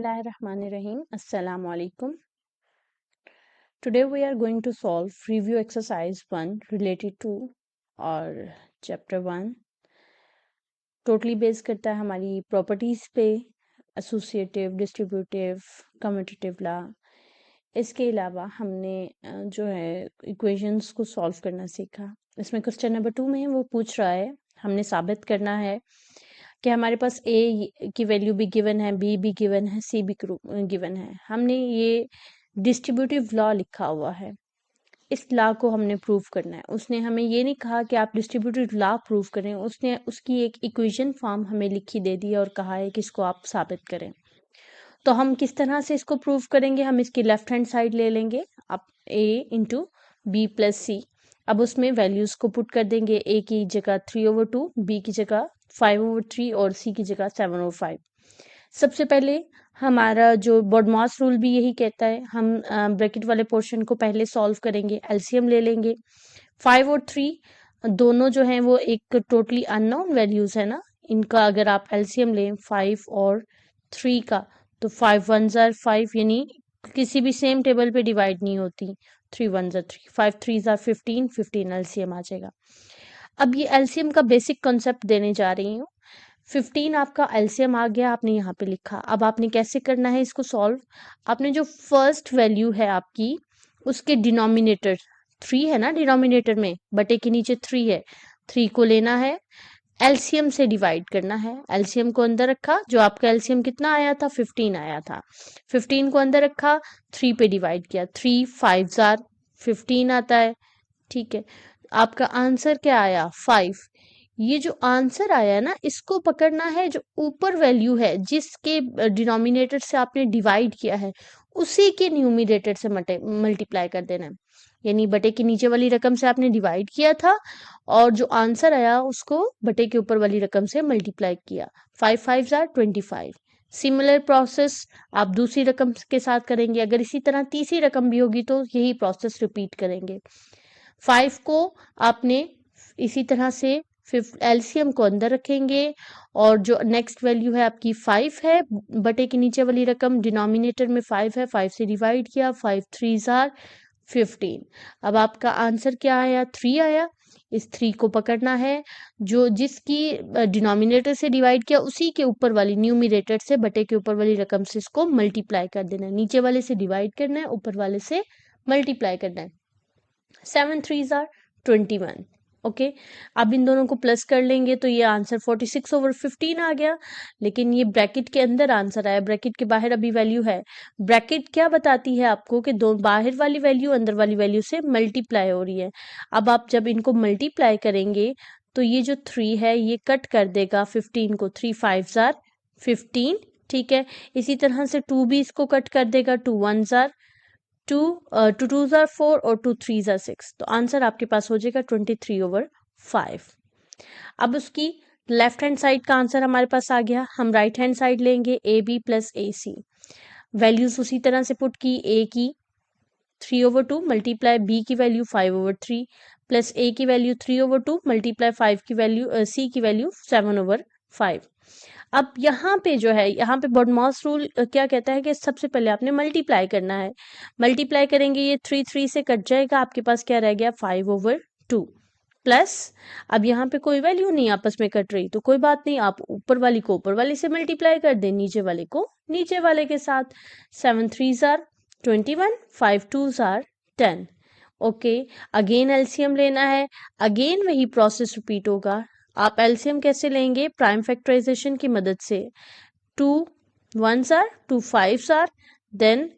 Bismillahirrahmanirrahim. Assalamu alaikum. Today we are going to solve review exercise 1 related to और chapter 1 totally based करता है हमारी properties पे, associative, distributive, commutative law. इसके अलावा हमने जो है equations को solve करना सीखा. इसमें क्वेश्चन नंबर 2 में वो पूछ रहा है, हमने साबित करना है कि हमारे पास a की वैल्यू भी गिवन है, b भी गिवन है, c भी गिवन है. हमने ये डिस्ट्रीब्यूटिव लॉ लिखा हुआ है, इस लॉ को हमने प्रूव करना है. उसने हमें ये नहीं कहा कि आप डिस्ट्रीब्यूटिव लॉ प्रूव करें, उसने उसकी एक इक्वेशन फॉर्म हमें लिखी दे दी और कहा है कि इसको आप साबित करें. तो हम किस तरह से इसको प्रूव करेंगे? हम इसकी लेफ्ट हैंड साइड ले लेंगे, अब a इंटू बी प्लस सी. अब उसमें वैल्यूज को पुट कर देंगे, a की जगह 3/2, b की जगह 5/3 और c की जगह 7/5. सबसे पहले हमारा जो बॉडमॉस रूल भी यही कहता है, हम ब्रैकेट वाले पोर्शन को पहले सॉल्व करेंगे, एलसीएम ले लेंगे. 5 और 3 दोनों जो हैं वो एक टोटली अननोन वैल्यूज है ना, इनका अगर आप एलसीएम लें 5 और 3 का, तो 5 1s are 5, यानी किसी भी सेम टेबल पे डिवाइड नहीं होती. 3 1s are 3, 5 3s are 15, 15 LCM आ जाएगा. अब ये एलसीएम का बेसिक कॉन्सेप्ट देने जा रही हूँ. 15 आपका एलसीएम आ गया, आपने यहाँ पे लिखा. अब आपने कैसे करना है इसको सॉल्व? आपने जो फर्स्ट वैल्यू है आपकी, उसके डिनोमिनेटर 3 है ना, डिनोमिनेटर में बटे के नीचे 3 है, 3 को लेना है, एलसीएम से डिवाइड करना है. एलसीएम को अंदर रखा, जो आपका एलसीएम कितना आया था, 15 आया था. 15 को अंदर रखा, 3 पे डिवाइड किया, 3 5s are 15 आता है. ठीक है, आपका आंसर क्या आया? 5. ये जो आंसर आया ना, इसको पकड़ना है, जो ऊपर वैल्यू है जिसके डिनोमिनेटर से आपने डिवाइड किया है, उसी के न्यूमिनेटर से मल्टीप्लाई कर देना है. यानी बटे के नीचे वाली रकम से आपने डिवाइड किया था और जो आंसर आया उसको बटे के ऊपर वाली रकम से मल्टीप्लाई किया. 5 5s are 25. सिमिलर प्रोसेस आप दूसरी रकम के साथ करेंगे. अगर इसी तरह तीसरी रकम भी होगी तो यही प्रोसेस रिपीट करेंगे. 5 को आपने इसी तरह से एलसीएम को अंदर रखेंगे और जो नेक्स्ट वैल्यू है आपकी 5 है, बटे के नीचे वाली रकम डिनोमिनेटर में 5 है, 5 से डिवाइड किया, 5 3s are 15. अब आपका आंसर क्या आया? 3 आया. इस 3 को पकड़ना है, जो जिसकी डिनोमिनेटर से डिवाइड किया उसी के ऊपर वाली न्यूमिनेटर से बटे के ऊपर वाली रकम से इसको मल्टीप्लाई कर देना है. नीचे वाले से डिवाइड करना है, ऊपर वाले से मल्टीप्लाई करना है. 7 3s are 21. ओके, अब इन दोनों को प्लस कर लेंगे तो ये आंसर 46/15 आ गया. लेकिन ये ब्रैकेट के अंदर आंसर आया, ब्रैकेट के बाहर अभी वैल्यू है. ब्रैकेट क्या बताती है आपको कि दो बाहर वाली वैल्यू अंदर वाली वैल्यू से मल्टीप्लाई हो रही है. अब आप जब इनको मल्टीप्लाई करेंगे तो ये जो 3 है ये कट कर देगा 15 को. 3 5s are 15. ठीक है, इसी तरह से 2 भी इसको कट कर देगा. 2 1s are 2 2s are 4 और 2 3s are 6. तो आंसर आपके पास हो जाएगा 23/5. अब उसकी लेफ्ट हैंड साइड का आंसर हमारे पास आ गया. हम राइट हैंड साइड लेंगे, AB प्लस AC. वैल्यूज उसी तरह से पुट की, A की 3/2 मल्टीप्लाई B की वैल्यू 5/3 प्लस A की वैल्यू 3/2 मल्टीप्लाई 5 की वैल्यू C की वैल्यू 7/5. अब यहाँ पे जो है, यहाँ पे बॉडमॉस रूल क्या कहता है कि सबसे पहले आपने मल्टीप्लाई करना है. मल्टीप्लाई करेंगे, ये 3 3 से कट जाएगा, आपके पास क्या रह गया? 5/2 प्लस, अब यहाँ पे कोई वैल्यू नहीं आपस में कट रही तो कोई बात नहीं, आप ऊपर वाली को ऊपर वाले से मल्टीप्लाई कर दें, नीचे वाले को नीचे वाले के साथ. 7 3s are 21, 5 2s are 10. Okay, again LCM लेना है, अगेन वही प्रोसेस रिपीट होगा. आप एलसीएम कैसे लेंगे? प्राइम फैक्टराइजेशन की मदद से. 2 1s are 2 5s are, then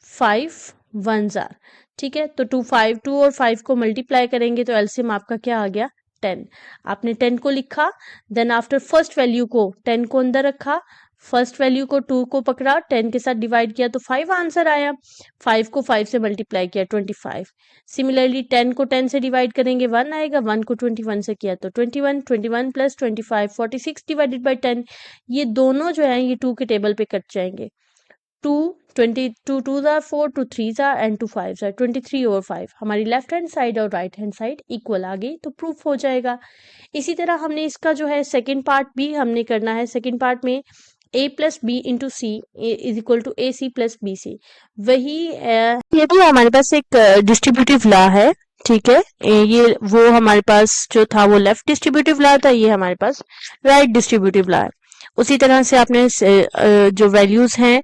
5 1s are. ठीक है, तो 2 और 5 को मल्टीप्लाई करेंगे तो एलसीएम आपका क्या आ गया? 10. आपने 10 को लिखा, देन आफ्टर फर्स्ट वैल्यू को 10 को अंदर रखा, फर्स्ट वैल्यू को 2 को पकड़ा, 10 के साथ डिवाइड किया तो 5 आंसर आया. 5 को 5 से मल्टीप्लाई किया 25. सिमिलरली 10 को 10 से डिवाइड करेंगे 1 आएगा, 1 को 21 से किया तो 21, 21 प्लस 25 46 डिवाइडेड बाई 10. ये दोनों जो है ये 2 के टेबल पे कट जाएंगे. 2 2s are 4, 2 3s are and 2 5s are 23/5. हमारी लेफ्ट हैंड साइड और राइट हैंड साइड इक्वल आ गई तो प्रूफ हो जाएगा. इसी तरह हमने इसका जो है सेकंड पार्ट भी हमने करना है. सेकंड पार्ट में a plus b into c is equal to a c plus b c, वही ये भी हमारे पास एक डिस्ट्रीब्यूटिव लॉ है, ठीक है। ये वो हमारे पास जो था वो लेफ्ट डिस्ट्रीब्यूटिव लॉ था, ये हमारे पास राइट डिस्ट्रीब्यूटिव लॉ है। उसी तरह से आपने जो वैल्यूज हैं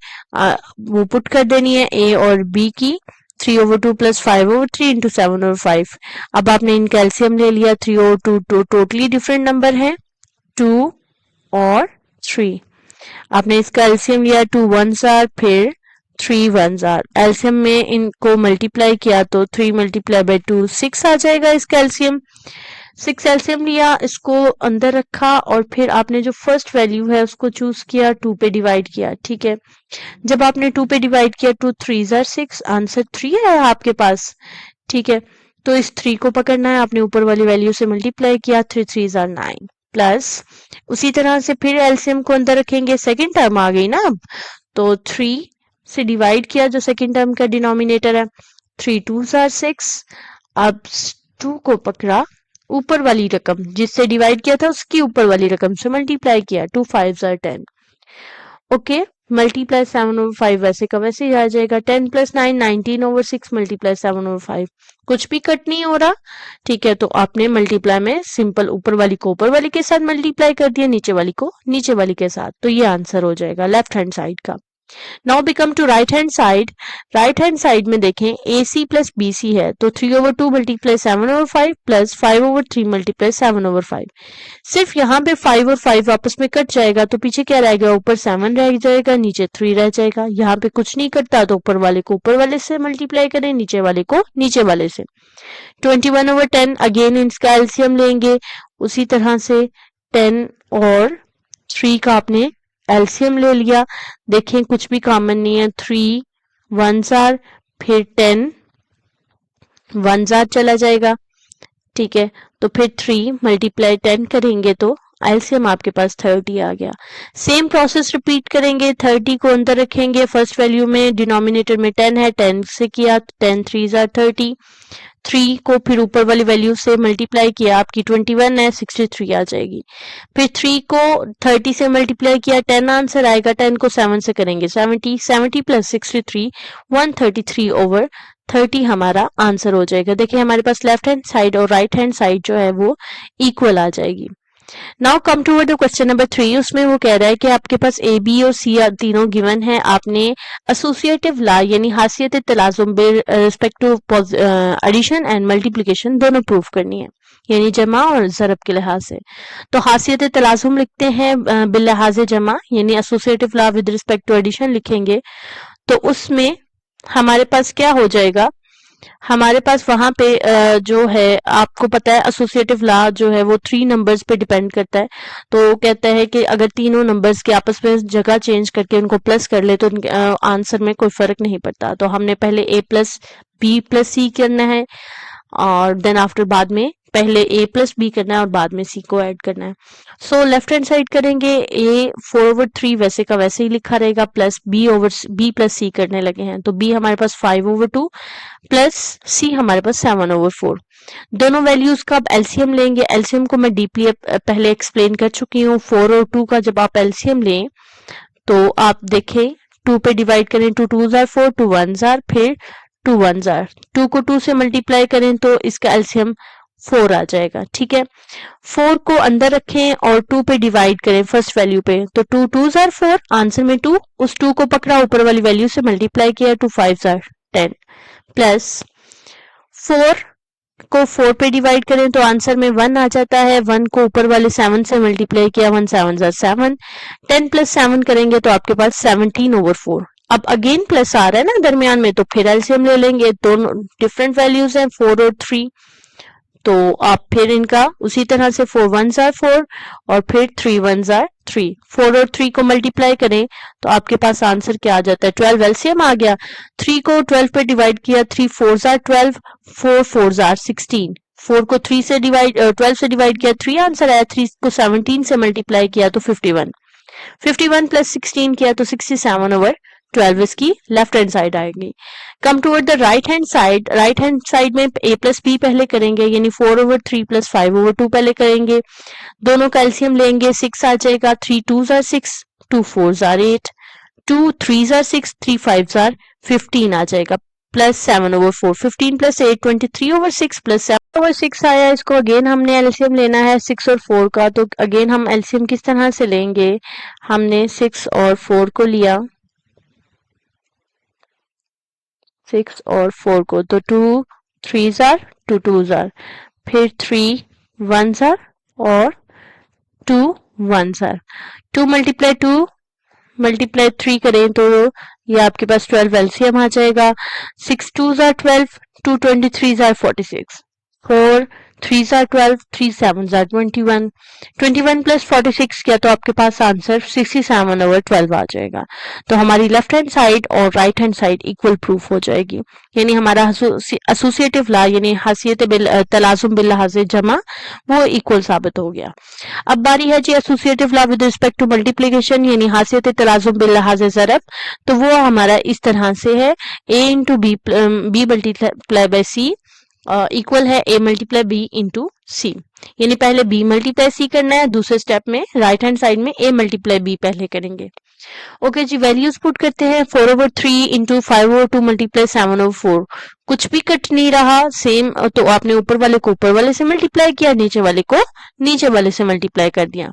वो पुट कर देनी है ए और बी की, 3/2 प्लस 5/3 इंटू 7/5। अब आपने इनका एलसीएम ले लिया, 3/2 टोटली डिफरेंट नंबर है, 2 और 3। आपने इसका एलसीएम लिया, 2 1s आर, फिर 3 1s आर। एलसीएम में इनको मल्टीप्लाई किया तो 3 मल्टीप्लाई बाय 2 6 आ जाएगा इसका एलसीएम। 6 एलसीएम लिया, इसको अंदर रखा और फिर आपने जो फर्स्ट वैल्यू है उसको चूज किया, 2 पे डिवाइड किया, ठीक है। जब आपने 2 पे डिवाइड किया, 2 3s आर 6, आंसर 3 है आपके पास, ठीक है। तो इस 3 को पकड़ना है, आपने ऊपर वाली वैल्यू से मल्टीप्लाई किया, 3 3s आर 9 प्लस उसी तरह से फिर एलसीएम को अंदर रखेंगे, सेकंड टर्म आ गई ना अब, तो 3 से डिवाइड किया जो सेकंड टर्म का डिनोमिनेटर है, 3 2s आर 6। अब 2 को पकड़ा, ऊपर वाली रकम जिससे डिवाइड किया था उसकी ऊपर वाली रकम से मल्टीप्लाई किया, 2 5s आर 10। ओके, मल्टीप्लाई 7/5 वैसे का वैसे ही आ जाएगा, 10 प्लस 9 19/6 मल्टीप्लाई 7/5, कुछ भी कट नहीं हो रहा, ठीक है। तो आपने मल्टीप्लाई में सिंपल ऊपर वाली को ऊपर वाली के साथ मल्टीप्लाई कर दिया, नीचे वाली को नीचे वाली के साथ, तो ये आंसर हो जाएगा लेफ्ट हैंड साइड का। Now we come to right hand side. Right hand side में देखें ए सी प्लस बी सी है, तो 3/2 मल्टीप्लाई 7/5 प्लस 5/3 मल्टीप्लाई 7/5। सिर्फ यहाँ पे 5 और 5 आपस में कट जाएगा, तो पीछे क्या रहेगा, ऊपर 7 रह जाएगा, नीचे 3 रह जाएगा। यहाँ पे कुछ नहीं कटता, तो ऊपर वाले को ऊपर वाले से मल्टीप्लाई करें, नीचे वाले को नीचे वाले से। 21/10 अगेन इसका एलसीएम लेंगे, उसी तरह से 10 और 3 का आपने एलसीएम ले लिया। देखें कुछ भी कॉमन नहीं है, 3 1s आर, फिर 10 1s आर चला जाएगा, ठीक है। तो फिर 3 मल्टीप्लाई 10 करेंगे तो एलसीएम आपके पास 30 आ गया। सेम प्रोसेस रिपीट करेंगे, 30 को अंदर रखेंगे, फर्स्ट वैल्यू में डिनोमिनेटर में 10 है, 10 से किया, 10 3s आर 30। 3 को फिर ऊपर वाली वैल्यू से मल्टीप्लाई किया, आपकी 21 है, 63 आ जाएगी। फिर 3 को 30 से मल्टीप्लाई किया, 10 आंसर आएगा, 10 को 7 से करेंगे, 70 70 प्लस 63 133/30 हमारा आंसर हो जाएगा। देखिए हमारे पास लेफ्ट हैंड साइड और राइट हैंड साइड जो है वो इक्वल आ जाएगी। Now come to word question number 3। उसमें वो कह रहा है कि आपके पास ए बी और सी तीनों गिवन है, आपने एसोसिएटिव लॉ यानी हासियत तलाजुम respect to addition and multiplication दोनों प्रूफ करनी है, यानी जमा और ज़रब के लिहाज से। तो हासियत तलाजुम लिखते हैं बिल्लिहाज जमा, यानी associative law with respect to addition लिखेंगे, तो उसमें हमारे पास क्या हो जाएगा, हमारे पास वहां पे जो है आपको पता है एसोसिएटिव लॉ जो है वो 3 नंबर्स पे डिपेंड करता है। तो कहता है कि अगर तीनों नंबर्स के आपस में जगह चेंज करके उनको प्लस कर ले तो आंसर में कोई फर्क नहीं पड़ता। तो हमने पहले a प्लस बी प्लस सी करना है और देन आफ्टर बाद में पहले a प्लस बी करना है और बाद में c को ऐड करना है। सो लेफ्ट हैंड साइड करेंगे, a 4/3 वैसे का वैसे ही लिखा रहेगा, प्लस b प्लस c करने लगे हैं, तो b हमारे पास 5/2 प्लस c हमारे पास 7/4। दोनों वैल्यूज का अब एलसीएम लेंगे। एलसीएम को मैं डीपली पहले एक्सप्लेन कर चुकी हूँ। 4 और 2 का जब आप एलसीएम लें तो आप देखें 2 पे डिवाइड करें, 2 2s आर 4, 2 1s आर, फिर 2 1s आर, 2 को 2 से मल्टीप्लाई करें तो इसका एलसीएम 4 आ जाएगा, ठीक है। 4 को अंदर रखें और 2 पे डिवाइड करें फर्स्ट वैल्यू पे, तो 2 2s आर 4, आंसर में 2, उस 2 को पकड़ा ऊपर वाली वैल्यू से मल्टीप्लाई किया, 2 5s आर 10 प्लस 4 को 4 पे डिवाइड करें तो आंसर में 1 आ जाता है, 1 को ऊपर वाले 7 से मल्टीप्लाई किया, 1 7s आर 7, 10 प्लस 7 करेंगे तो आपके पास 17/4। अब अगेन प्लस आ रहा है ना दरमियान में, तो फिर एलसीएम ले लेंगे, दोनों डिफरेंट वैल्यूज हैं 4 और 3, तो आप फिर इनका उसी तरह से 4 1s आर 4 और फिर 3 1s आर 3, 4 और 3 को मल्टीप्लाई करें तो आपके पास आंसर क्या आ जाता है, 12 एलसीएम आ गया। 3 को 12 पे डिवाइड किया, 3 4s आर 12, 4 4s आर 16, 4 को 3 से डिवाइड 12 से डिवाइड किया, 3 आंसर आया, 3 को 17 से मल्टीप्लाई किया तो 51, 51 प्लस 16 किया तो 67/12 इसकी लेफ्ट हैंड साइड आएगी। Come toward the right hand side. Right hand side में a प्लस बी पहले करेंगे, यानी 4/3 प्लस 5/2 पहले करेंगे, दोनों का एलसीएम लेंगे, 6 आ जाएगा, 3 2s are 6 2 4s are 8, 2 3s are 6, 3 5s are 15 आ जाएगा, प्लस 7/4, 15 प्लस 8 23/6 प्लस 7/6 आया। इसको अगेन हमने एलसीएम लेना है 6 और 4 का, तो अगेन हम एलसीएम किस तरह से लेंगे, हमने 6 और 4 को लिया, 6 और 4 को, तो 2 3s are 2 2s are, फिर 3 1s are और 2 1s are, 2 मल्टीप्लाई 2 मल्टीप्लाई 3 करें तो ये आपके पास 12 एलसीएम आ जाएगा, 6 2s are 12, 2 23s are 46, 4 3s are 12, 3 7s are 21, 21 plus 46 किया तो आपके पास आंसर 67/12 आ जाएगा। तो हमारी लेफ्ट हैंड साइड और right hand side equal proof हो जाएगी, यानी हमारा एसोसिएटिव ला यानी हसीयत तलाजुम बिल लिहाज जमा वो इक्वल साबित हो गया। अब बारी है जी associative law with respect to multiplication यानी हसीयत तलाजुम बिल लिहाज ज़रब, तो वो हमारा इस तरह से है a into b multiply by c equal है a multiply b into c, यानी पहले b मल्टीप्लाई सी करना है, दूसरे स्टेप में राइट हैंड साइड में a मल्टीप्लाई b पहले करेंगे। ओके जी, वैल्यूज पुट करते हैं, 4/3 इंटू 5/2 मल्टीप्लाई 7/4, कुछ भी कट नहीं रहा, सेम, तो आपने ऊपर वाले को ऊपर वाले से मल्टीप्लाई किया, नीचे वाले को नीचे वाले से मल्टीप्लाई कर दिया।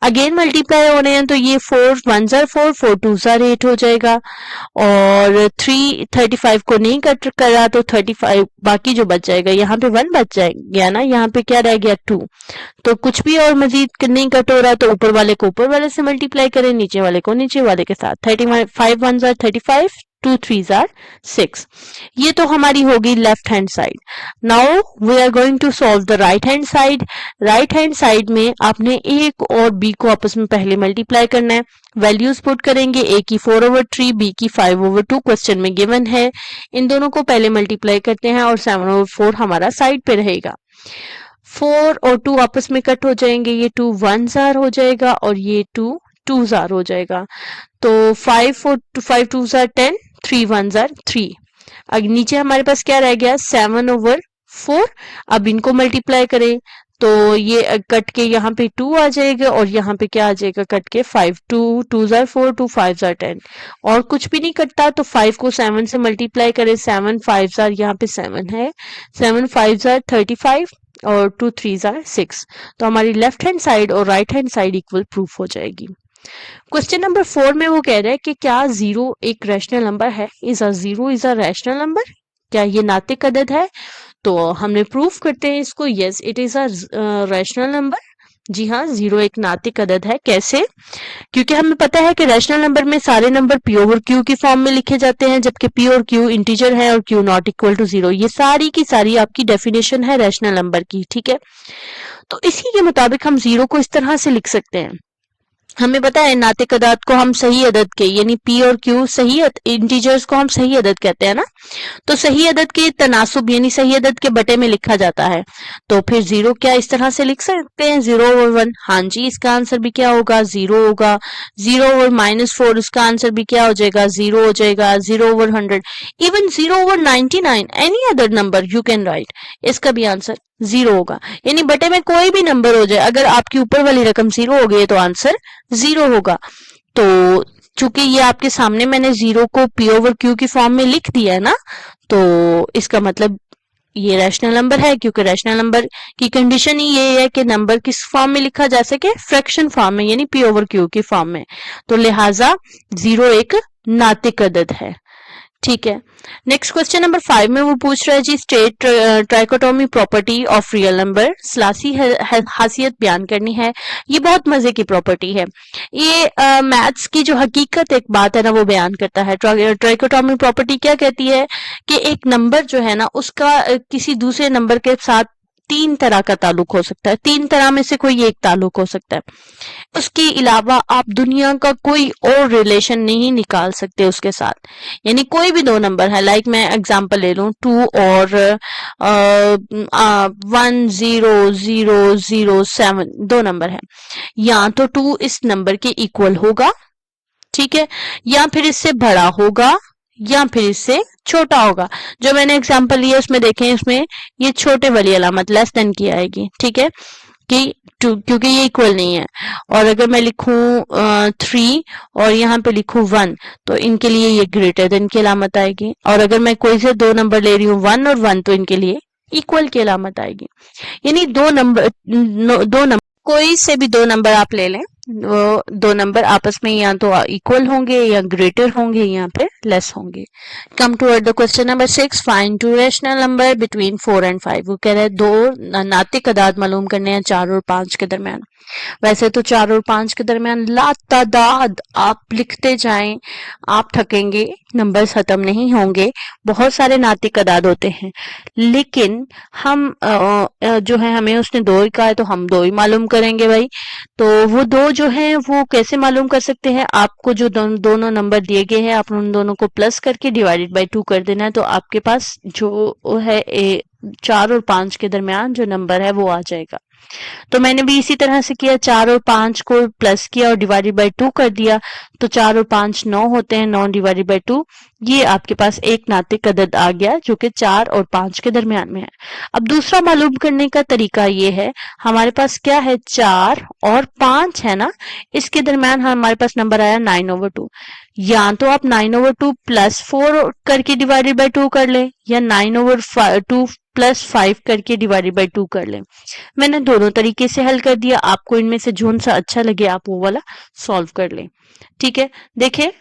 अगेन मल्टीप्लाई हो रहे हैं तो ये 4 1s are 4, 4 2s are 8 हो जाएगा, और 3 35 को नहीं कट करा तो 35 बाकी जो बच जाएगा, यहाँ पे 1 बच जाएगा ना, यहाँ पे क्या रह गया 2, तो कुछ भी और मजीद नहीं कट हो रहा तो ऊपर वाले को ऊपर वाले से मल्टीप्लाई करें, नीचे वाले को नीचे वाले के साथ, 35 1s are 35, 2 3s are 6। ये तो हमारी होगी left hand side. Now we are going to solve the right hand side. Right hand side में आपने a और b को आपस में पहले मल्टीप्लाई करना है, वैल्यूज पुट करेंगे, a की 4/3 b की 5/2 क्वेश्चन में गिवन है, इन दोनों को पहले मल्टीप्लाई करते हैं और 7/4 हमारा साइड पे रहेगा। 4 और 2 आपस में कट हो जाएंगे, ये 2 1s are हो जाएगा और ये 2 2s are हो जाएगा, तो 5 5 2s are 10, 3 1s are 3। अब नीचे हमारे पास क्या रह गया 7/4, अब इनको मल्टीप्लाई करें तो ये कट के यहाँ पे 2 आ जाएगा और यहाँ पे क्या आ जाएगा कट के 5, 2 2s are 4, 2 5s are 10, और कुछ भी नहीं कटता तो 5 को 7 से मल्टीप्लाई करें, 7 5s are, यहाँ पे 7 है, 7 5s are 35 और 2 3s are 6, तो हमारी लेफ्ट हैंड साइड और right hand side equal proof हो जाएगी। क्वेश्चन नंबर 4 में वो कह रहा है कि क्या 0 एक रैशनल नंबर है, is a 0 is a rational number, क्या ये नातिक अदद है, तो हमने प्रूफ करते हैं इसको, yes it is a rational number, जी हाँ 0 एक नातिक अदद है। कैसे, क्योंकि हमें पता है कि रैशनल नंबर में सारे नंबर p ओवर q की फॉर्म में लिखे जाते हैं, जबकि p और q इंटीजर है और q नॉट इक्वल टू 0, ये सारी की सारी आपकी डेफिनेशन है रैशनल नंबर की, ठीक है। तो इसी के मुताबिक हम 0 को इस तरह से लिख सकते हैं, हमें पता है नातिक अदद को हम सही अदद के यानी p और q सही इंटीजर्स को हम सही अदद कहते हैं ना, तो सही अदद के तनासुब यानी सही अदद के बटे में लिखा जाता है, तो फिर 0 क्या इस तरह से लिख सकते हैं 0/1, हाँ जी इसका आंसर भी क्या होगा 0 होगा। 0/-4 इसका आंसर भी क्या हो जाएगा 0 हो जाएगा। 0/100 even 0/99 any other number you can write, इसका भी आंसर 0 होगा, यानी बटे में कोई भी नंबर हो जाए अगर आपकी ऊपर वाली रकम 0 हो गई तो आंसर 0 होगा। तो चूंकि ये आपके सामने मैंने 0 को p ओवर q की फॉर्म में लिख दिया है ना, तो इसका मतलब ये रैशनल नंबर है, क्योंकि रैशनल नंबर की कंडीशन ही ये है कि नंबर किस फॉर्म में लिखा जा सके, फ्रैक्शन फॉर्म में यानी p ओवर q की फॉर्म में, तो लिहाजा 0 एक नातिक अदद है, ठीक है। नेक्स्ट क्वेश्चन नंबर 5 में वो पूछ रहा है जी state trichotomy property of real number, सलासी हासियत बयान करनी है। ये बहुत मजे की प्रॉपर्टी है, ये मैथ्स की जो हकीकत एक बात है ना वो बयान करता है। ट्राइकोटोमी प्रॉपर्टी क्या कहती है कि एक नंबर जो है ना उसका किसी दूसरे नंबर के साथ 3 तरह का ताल्लुक हो सकता है, 3 तरह में से कोई एक ताल्लुक हो सकता है, उसके अलावा आप दुनिया का कोई और रिलेशन नहीं निकाल सकते उसके साथ, यानी कोई भी 2 नंबर है, लाइक मैं एग्जांपल ले लूं 2 और 10007 2 नंबर है, या तो 2 इस नंबर के इक्वल होगा, ठीक है, या फिर इससे बड़ा होगा या फिर इससे छोटा होगा। जो मैंने एग्जांपल लिया उसमें देखें, उसमें ये छोटे वाली अलामत लेस देन की आएगी, ठीक है। कि क्योंकि ये इक्वल नहीं है। और अगर मैं लिखूं 3 और यहाँ पे लिखूं 1 तो इनके लिए ये ग्रेटर देन की अलामत आएगी। और अगर मैं कोई से दो नंबर ले रही हूँ 1 और 1 तो इनके लिए इक्वल की अलामत आएगी। यानी दो नंबर कोई से भी दो नंबर आप ले लें, वो दो नंबर आपस में या तो इक्वल होंगे या ग्रेटर होंगे, यहाँ पे लेस होंगे। Come to the question number 6, find two rational number between 4 and 5। वो कह रहे हैं दो नातिक अदाद मालूम करने हैं 4 और 5 के दरमियान। वैसे तो 4 और 5 के दरमियान लातादाद आप लिखते जाएं, आप थकेंगे, नंबर्स खत्म नहीं होंगे, बहुत सारे नातिक अदाद होते हैं। लेकिन हम जो है हमें उसने दो ही कहा है तो हम दो ही मालूम करेंगे भाई। तो वो दो जो है वो कैसे मालूम कर सकते हैं, आपको जो दोनों नंबर दिए गए हैं आप उन दोनों को प्लस करके डिवाइडेड बाय 2 कर देना है, तो आपके पास जो है 4 और 5 के दरमियान जो नंबर है वो आ जाएगा। तो मैंने भी इसी तरह से किया, 4 और 5 को प्लस किया और डिवाइडेड बाय 2 कर दिया, तो 4 और 5 9 होते हैं, 9 डिवाइडेड बाय 2, ये आपके पास एक नातिक अदद आ गया जो कि 4 और 5 के दरमियान में है। अब दूसरा मालूम करने का तरीका ये है, हमारे पास क्या है 4 और 5 है ना, इसके दरमियान हमारे पास नंबर आया 9/2। या तो आप 9/2 प्लस 4 करके डिवाइडेड बाय 2 कर ले, या 9/2 प्लस 5 करके डिवाइडेड बाय 2 कर ले। मैंने दोनों तरीके से हल कर दिया, आपको इनमें से जोन सा अच्छा लगे आप वो वाला सॉल्व कर लें। ठीक है, देखिए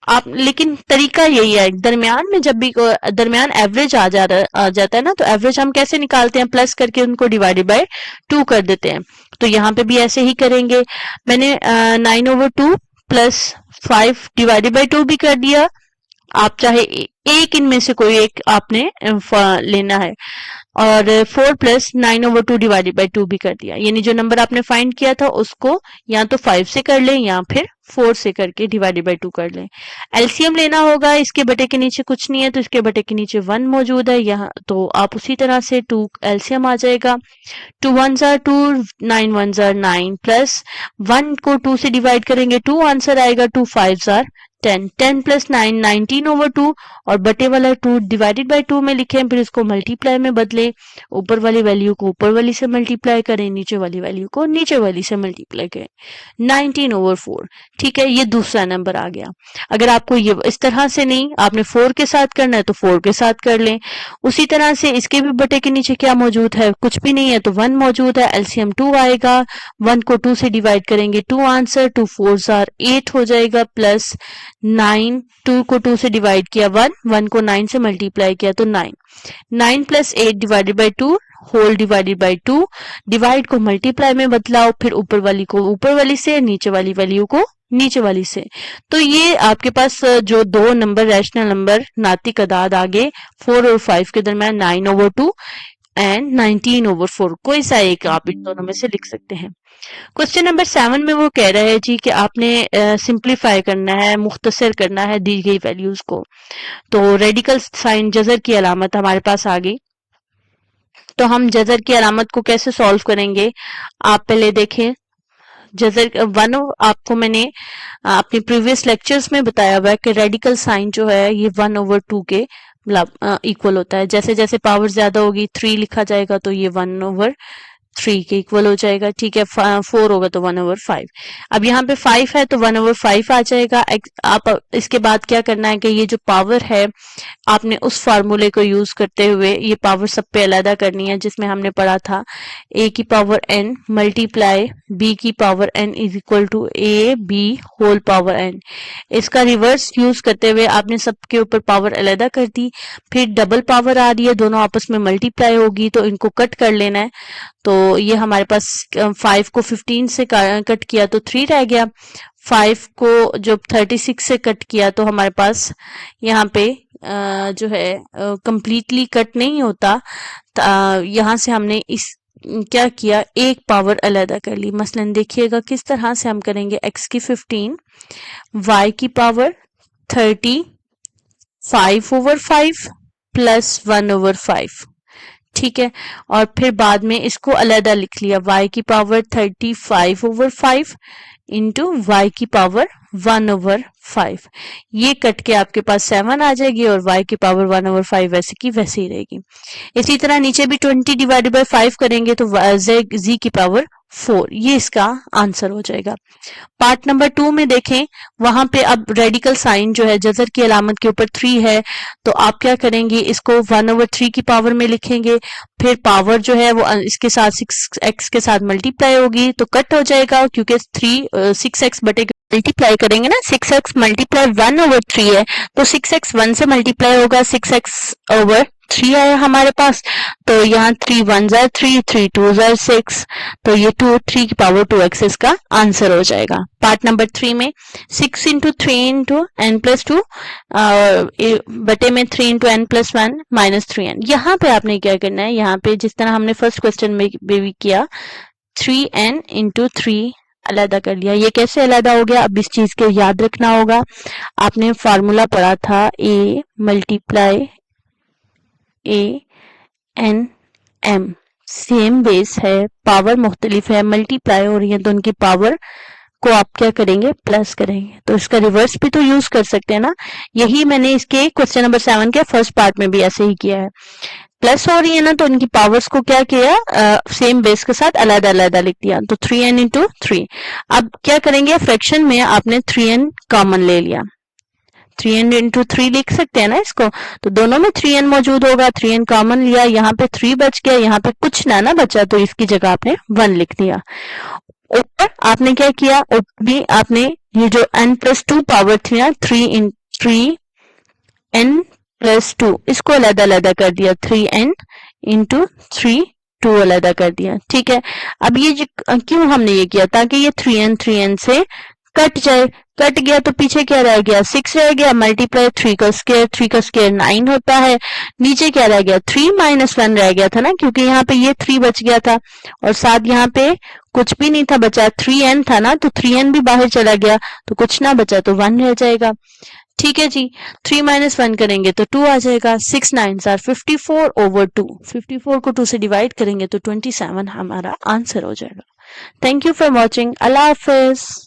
आप, लेकिन तरीका यही है, दरमियान में जब भी दरमियान एवरेज आ जाता है ना, तो एवरेज हम कैसे निकालते हैं, प्लस करके उनको डिवाइडेड बाय 2 कर देते हैं। तो यहाँ पे भी ऐसे ही करेंगे। मैंने 9/2 प्लस 5 डिवाइडेड बाय 2 भी कर दिया, आप चाहे एक इनमें से कोई एक आपने लेना है, और 4 प्लस 9/2 डिवाइडेड बाय 2 भी कर दिया। यानी जो नंबर आपने फाइंड किया था उसको या तो 5 से कर लें या फिर 4 से करके डिवाइडेड बाय 2 कर लें। एलसीएम लेना होगा, इसके बटे के नीचे कुछ नहीं है तो इसके बटे के नीचे 1 मौजूद है यहाँ, तो आप उसी तरह से 2 एलसीएम आ जाएगा। 2 1s are 2, 9 1s are 9, plus 1 को 2 से डिवाइड करेंगे 2, आंसर आएगा 2 5s are 10, 10 प्लस 9 19/2, और बटे वाला 2 डिवाइडेड बाय 2 में लिखें, फिर इसको मल्टीप्लाई में बदलें, ऊपर वाली वैल्यू को ऊपर वाली से मल्टीप्लाई करें, नीचे वाली वैल्यू को नीचे वाली से मल्टीप्लाई करें, 19/4। ठीक है, ये दूसरा नंबर आ गया। अगर आपको ये इस तरह से नहीं, आपने 4 के साथ करना है तो 4 के साथ कर लें। उसी तरह से इसके भी बटे के नीचे क्या मौजूद है, कुछ भी नहीं है तो 1 मौजूद है, एलसीएम 2 आएगा, 1 को 2 से डिवाइड करेंगे 2, आंसर 2 4s are 8 हो जाएगा, प्लस 9, 2 को 2 से डिवाइड किया 1, 1 को 9 से मल्टीप्लाई किया तो 9, 9 plus 8 divided by 2 whole divided by 2, divide को मल्टीप्लाई में बदलाओ, फिर ऊपर वाली को ऊपर वाली से, नीचे वाली वैल्यू को नीचे वाली से। तो ये आपके पास जो दो नंबर रैशनल नंबर नातिक अदाद आगे 4 और 5 के दरमियान 9/2 एंड 19/4, कोई सा एक आप इन दोनों में से लिख सकते हैं। क्वेश्चन नंबर 7 में वो कह रहे हैं जी कि आपने सिंप्लीफाई करना है, मुख्तसर करना है दी गई वैल्यूज को। तो रेडिकल साइन जजर की अलामत हमारे पास आ गई, तो हम जजर की अलामत को कैसे सॉल्व करेंगे, आप पहले देखें। जजर वन आपको मैंने अपने प्रीवियस लेक्चर्स में बताया हुआ है कि रेडिकल साइन जो है ये 1/2 के इक्वल होता है। जैसे जैसे पावर ज्यादा होगी 3 लिखा जाएगा तो ये 1/3 के इक्वल हो जाएगा। ठीक है, 4 होगा तो 1/5। अब यहाँ पे 5 है तो 1/5 आ जाएगा। आप इसके बाद क्या करना है कि ये जो पावर है आपने उस फार्मूले को यूज करते हुए ये पावर सब पे अलग करनी है, जिसमें हमने पढ़ा था a की पावर n मल्टीप्लाई b की power n is equal to a b whole power n। इसका रिवर्स यूज करते हुए आपने सबके ऊपर पावर अलग कर दी, फिर डबल पावर आ रही है, दोनों आपस में मल्टीप्लाई होगी तो इनको कट कर लेना है। तो ये हमारे पास 5 को 15 से कट किया तो 3 रह गया, 5 को जब 36 से कट किया तो हमारे पास यहाँ पे जो है कंप्लीटली कट नहीं होता, यहाँ से हमने इस क्या किया, एक पावर अलग कर ली। मसलन देखिएगा किस तरह से हम करेंगे, x की 15, y की पावर 30, 5/5 प्लस 1/5। ठीक है, और फिर बाद में इसको अलग लिख लिया, y की पावर 35/5 इंटू वाई की पावर 1/5। ये कट के आपके पास 7 आ जाएगी और y की पावर 1/5 वैसे की वैसे ही रहेगी। इसी तरह नीचे भी 20 डिवाइडेड बाय 5 करेंगे तो z की पावर 4, ये इसका आंसर हो जाएगा। पार्ट नंबर 2 में देखें, वहां पे अब रेडिकल साइन जो है जजर की अलामत के ऊपर 3 है, तो आप क्या करेंगे, इसको 1/3 की पावर में लिखेंगे, फिर पावर जो है वो इसके साथ 6x के साथ मल्टीप्लाई होगी तो कट हो जाएगा, क्योंकि 6x बटे मल्टीप्लाई करेंगे ना, 6x मल्टीप्लाई 1/3 है तो 6x 1 से मल्टीप्लाई होगा, 6x/3 आया हमारे पास, तो यहाँ 3 1 जार 3, 3 2 जार 6, तो ये 3 की पावर 2x इसका आंसर हो जाएगा। पार्ट नंबर 3 में 6 इंटू 3 इंटू एन प्लस 2 बटे में 3 into N plus 1 minus 3n। यहाँ पे आपने क्या करना है, यहाँ पे जिस तरह हमने फर्स्ट क्वेश्चन में भी किया, 3n इंटू 3 अलग कर लिया। ये कैसे अलग हो गया, अब इस चीज को याद रखना होगा। आपने फार्मूला पढ़ा था a multiply a/n/m, same base है, पावर मुख्तलिफ है, मल्टीप्लाई हो रही है तो उनकी पावर को आप क्या करेंगे, प्लस करेंगे। तो इसका रिवर्स भी तो यूज कर सकते हैं ना, यही मैंने इसके क्वेश्चन नंबर 7 के फर्स्ट पार्ट में भी ऐसे ही किया है। प्लस हो रही है ना तो उनकी पावर्स को क्या किया, सेम बेस के साथ अलग अलग लिख दिया, तो 3n इंटू 3। अब क्या करेंगे, फ्रैक्शन में आपने 3n कॉमन ले लिया, 3n इंटू 3 लिख सकते हैं ना इसको, तो दोनों में 3n मौजूद होगा, 3n कॉमन लिया, यहाँ पे 3 बच गया, यहाँ पे कुछ ना बचा तो इसकी जगह आपने 1 लिख दिया। ऊपर आपने क्या किया, ऊपर भी आपने ये जो n प्लस 2 पावर थी ना, 3n प्लस 2, इसको अलग अलग कर दिया, 3n इंटू 3 2 अलग कर दिया। ठीक है, अब ये क्यों हमने ये किया, ताकि ये 3n से कट जाए, कट गया तो पीछे क्या रह गया, 6 रह गया, मल्टीप्लाई 3 का स्क्वायर 9 होता है, नीचे क्या रह गया, 3 माइनस 1 रह गया था ना, क्योंकि यहाँ पे ये 3 बच गया था और साथ यहाँ पे कुछ भी नहीं था बचा, 3n था ना, तो 3n भी बाहर चला गया तो कुछ ना बचा तो 1 रह जाएगा। ठीक है जी, 3 माइनस 1 करेंगे तो 2 आ जाएगा, 6 9 आर 54/2, 54 को 2 से डिवाइड करेंगे तो 27 हमारा आंसर हो जाएगा। Thank you for watching, Allah Hafiz.